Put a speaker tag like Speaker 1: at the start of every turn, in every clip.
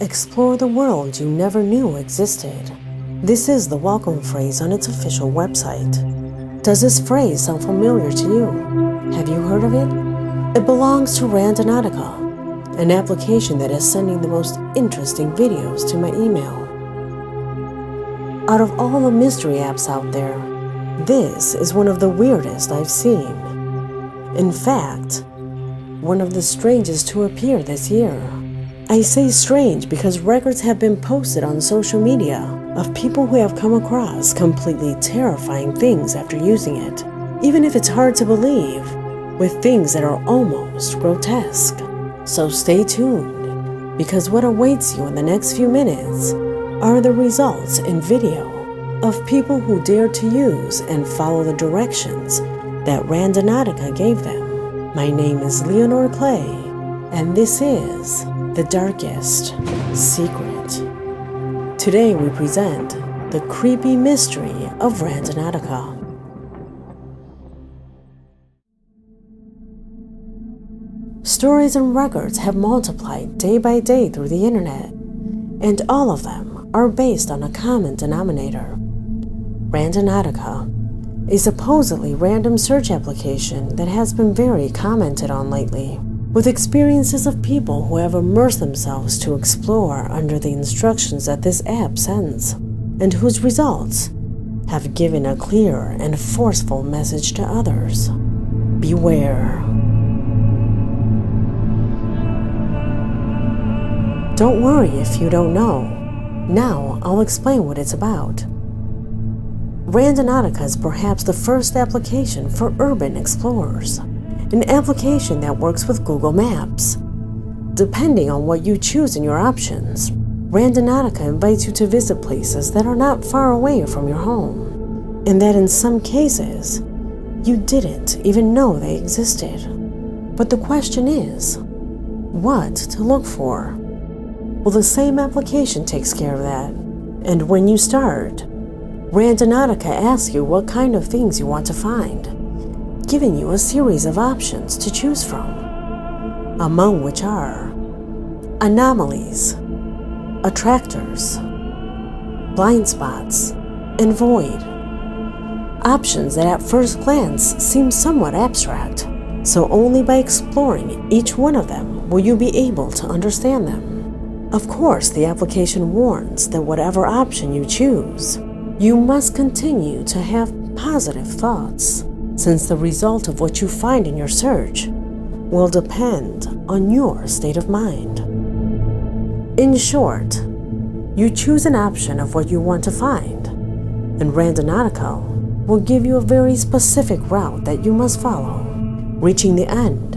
Speaker 1: Explore the world you never knew existed. This is the welcome phrase on its official website. Does this phrase sound familiar to you? Have you heard of it? It belongs to Randonautica, an application that is sending the most interesting videos to my email. Out of all the mystery apps out there, this is one of the weirdest I've seen. In fact, one of the strangest to appear this year. I say strange because records have been posted on social media of people who have come across completely terrifying things after using it, even if it's hard to believe, with things that are almost grotesque. So stay tuned, because what awaits you in the next few minutes are the results in video of people who dared to use and follow the directions that Randonautica gave them. My name is Leonore Clay, and this is The Darkest Secret. Today we present the creepy mystery of Randonautica. Stories and records have multiplied day by day through the internet, and all of them are based on a common denominator. Randonautica, a supposedly random search application that has been very commented on lately, with experiences of people who have immersed themselves to explore under the instructions that this app sends, and whose results have given a clear and forceful message to others. Beware. Don't worry if you don't know. Now I'll explain what it's about. Randonautica is perhaps the first application for urban explorers. An application that works with Google Maps. Depending on what you choose in your options, Randonautica invites you to visit places that are not far away from your home, and that in some cases, you didn't even know they existed. But the question is, what to look for? Well, the same application takes care of that, and when you start, Randonautica asks you what kind of things you want to find, giving you a series of options to choose from, among which are anomalies, attractors, blind spots, and void. Options that at first glance seem somewhat abstract, so only by exploring each one of them will you be able to understand them. Of course, the application warns that whatever option you choose, you must continue to have positive thoughts, since the result of what you find in your search will depend on your state of mind. In short, you choose an option of what you want to find, and Randonautica will give you a very specific route that you must follow. Reaching the end,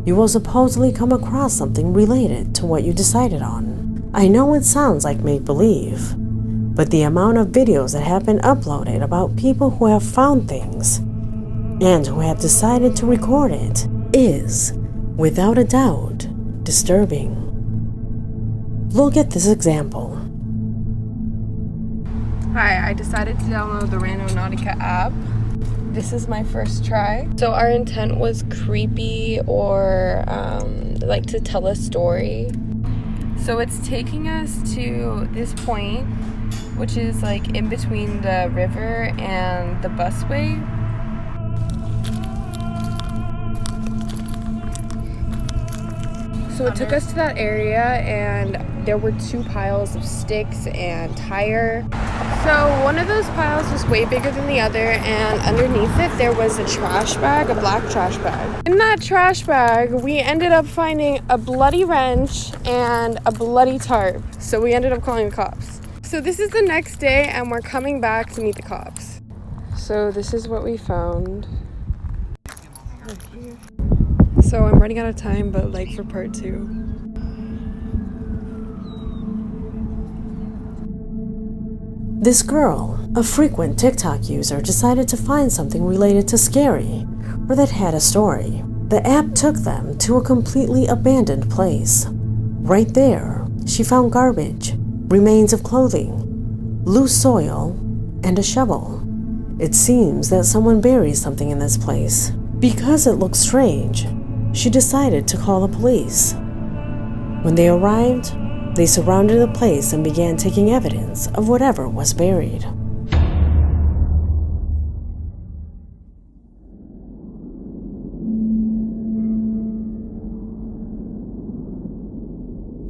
Speaker 1: you will supposedly come across something related to what you decided on. I know it sounds like make-believe, but the amount of videos that have been uploaded about people who have found things and who have decided to record it is, without a doubt, disturbing. Look at this example.
Speaker 2: Hi, I decided to download the Randonautica app. This is my first try. So our intent was creepy or like to tell a story. So it's taking us to this point, which is like in between the river and the busway. So it took us to that area, and there were two piles of sticks and tire. So one of those piles was way bigger than the other, and underneath it there was a trash bag, a black trash bag. In that trash bag, we ended up finding a bloody wrench and a bloody tarp. So we ended up calling the cops. So this is the next day, and we're coming back to meet the cops. So this is what we found. So I'm running out of time, but like for part 2.
Speaker 1: This girl, a frequent TikTok user, decided to find something related to scary or that had a story. The app took them to a completely abandoned place. Right there, she found garbage, remains of clothing, loose soil, and a shovel. It seems that someone buried something in this place. Because it looked strange, she decided to call the police. When they arrived, They surrounded the place and began taking evidence of whatever was buried.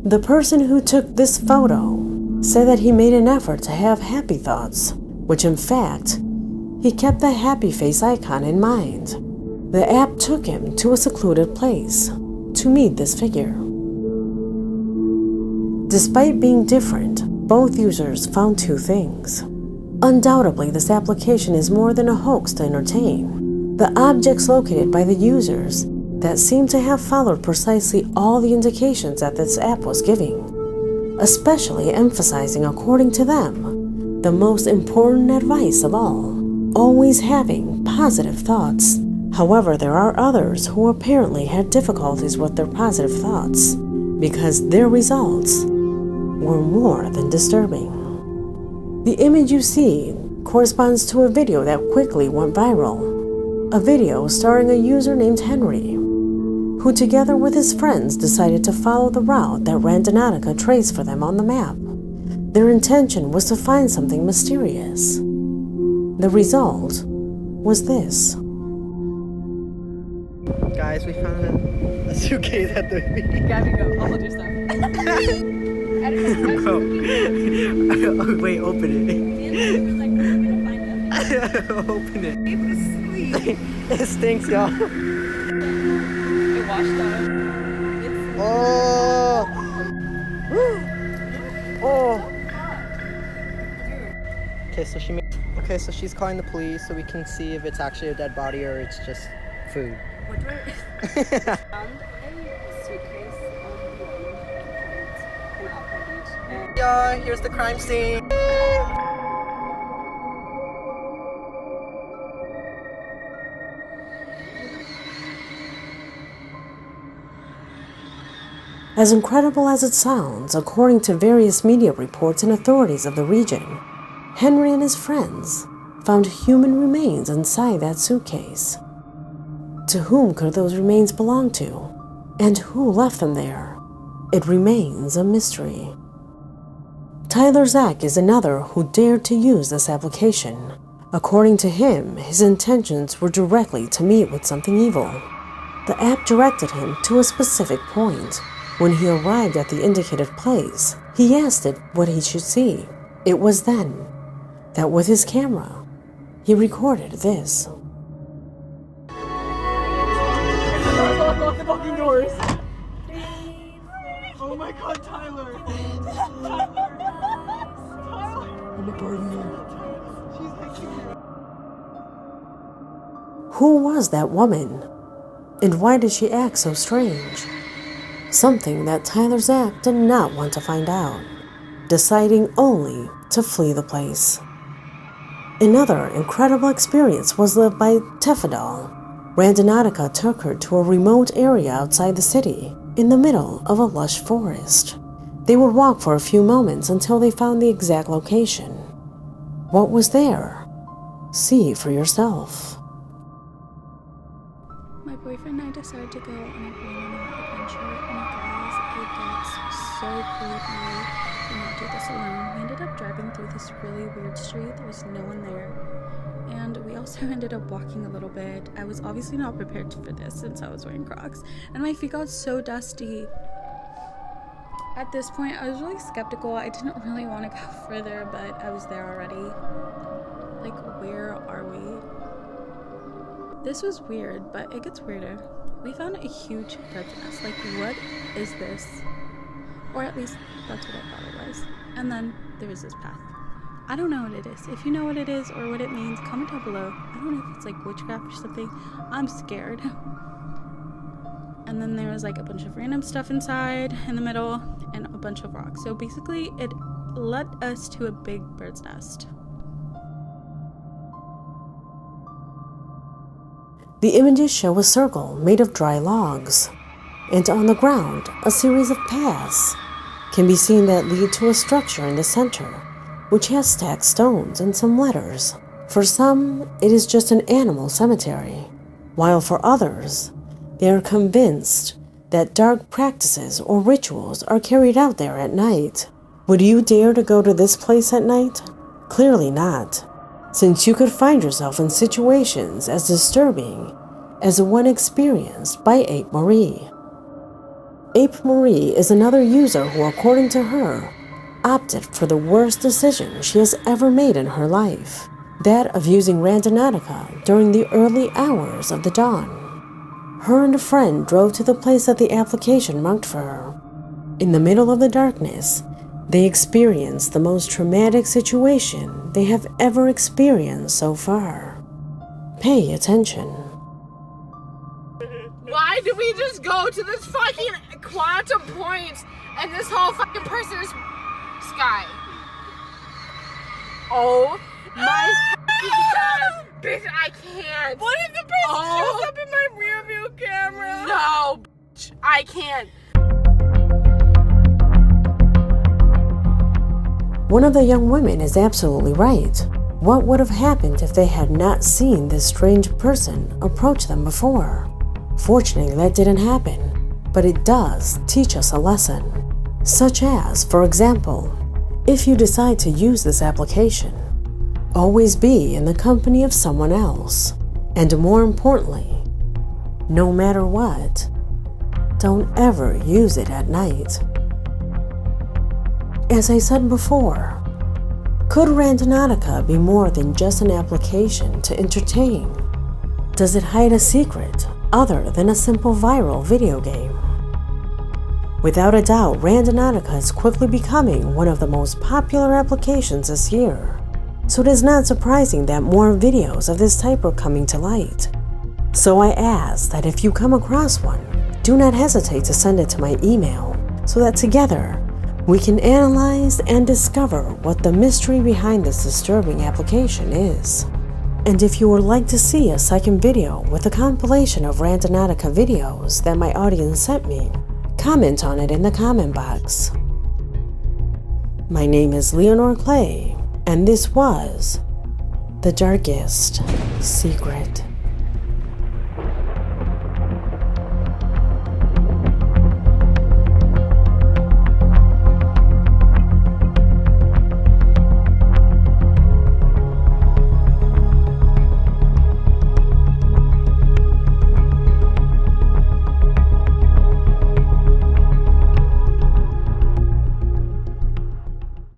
Speaker 1: The person who took this photo said that he made an effort to have happy thoughts, which in fact, he kept the happy face icon in mind. The app took him to a secluded place to meet this figure. Despite being different, both users found two things. Undoubtedly, this application is more than a hoax to entertain. The objects located by the users that seem to have followed precisely all the indications that this app was giving, especially emphasizing, according to them, the most important advice of all, always having positive thoughts. However, there are others who apparently had difficulties with their positive thoughts because their results were more than disturbing. The image you see corresponds to a video that quickly went viral, a video starring a user named Henry, who together with his friends decided to follow the route that Randonautica traced for them on the map. Their intention was to find something mysterious. The result was this.
Speaker 3: Guys, we found a suitcase at the beach.
Speaker 2: Gabby, go. I'll hold your stuff.
Speaker 3: Oh, wait, open it. Open it. It stinks, y'all.
Speaker 2: It washed out.
Speaker 3: Oh! Oh! Okay, so she's calling the police so we can see if it's actually a dead body or it's just food.
Speaker 2: What do I... found a suitcase on the
Speaker 3: Yeah, here's the crime scene.
Speaker 1: As incredible as it sounds, according to various media reports and authorities of the region, Henry and his friends found human remains inside that suitcase. To whom could those remains belong to? And who left them there? It remains a mystery. Tyler Zach is another who dared to use this application. According to him, his intentions were directly to meet with something evil. The app directed him to a specific point. When he arrived at the indicated place, he asked it what he should see. It was then that with his camera, he recorded this.
Speaker 2: Lock the fucking doors. Oh my god, Tyler.
Speaker 1: Who was that woman? And why did she act so strange? Something that Tyler Zach did not want to find out, deciding only to flee the place. Another incredible experience was lived by Tefadal. Randonautica took her to a remote area outside the city, in the middle of a lush forest. They would walk for a few moments until they found the exact location. What was there? See for yourself.
Speaker 4: My boyfriend and I decided to go on a random adventure, and guys, it gets so creepy when you do this alone. We ended up driving through this really weird street. There was no one there, and we also ended up walking a little bit. I was obviously not prepared for this since I was wearing Crocs, and my feet got so dusty. At this point, I was really skeptical. I didn't really want to go further, but I was there already. Like, where are we? This was weird, but it gets weirder. We found a huge bird's nest. Like, what is this? Or at least, that's what I thought it was. And then, there was this path. I don't know what it is. If you know what it is or what it means, comment down below. I don't know if it's like witchcraft or something. I'm scared. And then there was like a bunch of random stuff inside, in the middle, and a bunch of rocks. So basically, it led us to a big bird's nest.
Speaker 1: The images show a circle made of dry logs, and on the ground, a series of paths can be seen that lead to a structure in the center, which has stacked stones and some letters. For some, it is just an animal cemetery, while for others, they are convinced that dark practices or rituals are carried out there at night. Would you dare to go to this place at night? Clearly not, since you could find yourself in situations as disturbing as the one experienced by Ape Marie. Ape Marie is another user who, according to her, opted for the worst decision she has ever made in her life, that of using Randonautica during the early hours of the dawn. Her and a friend drove to the place that the application marked for her. In the middle of the darkness, they experienced the most traumatic situation they have ever experienced so far. Pay attention.
Speaker 2: Why did we just go to this fucking quantum point and this whole fucking person is Sky? Oh my fucking god, bitch, I can't. What if the person shows up in my rear view camera? No, bitch, I can't.
Speaker 1: One of the young women is absolutely right. What would have happened if they had not seen this strange person approach them before? Fortunately, that didn't happen, but it does teach us a lesson. Such as, for example, if you decide to use this application, always be in the company of someone else. And more importantly, no matter what, don't ever use it at night. As I said before, could Randonautica be more than just an application to entertain? Does it hide a secret other than a simple viral video game? Without a doubt, Randonautica is quickly becoming one of the most popular applications this year, so it is not surprising that more videos of this type are coming to light. So I ask that if you come across one, do not hesitate to send it to my email so that together we can analyze and discover what the mystery behind this disturbing application is. And if you would like to see a second video with a compilation of Randonautica videos that my audience sent me, comment on it in the comment box. My name is Leonore Clay, and this was The Darkest Secret.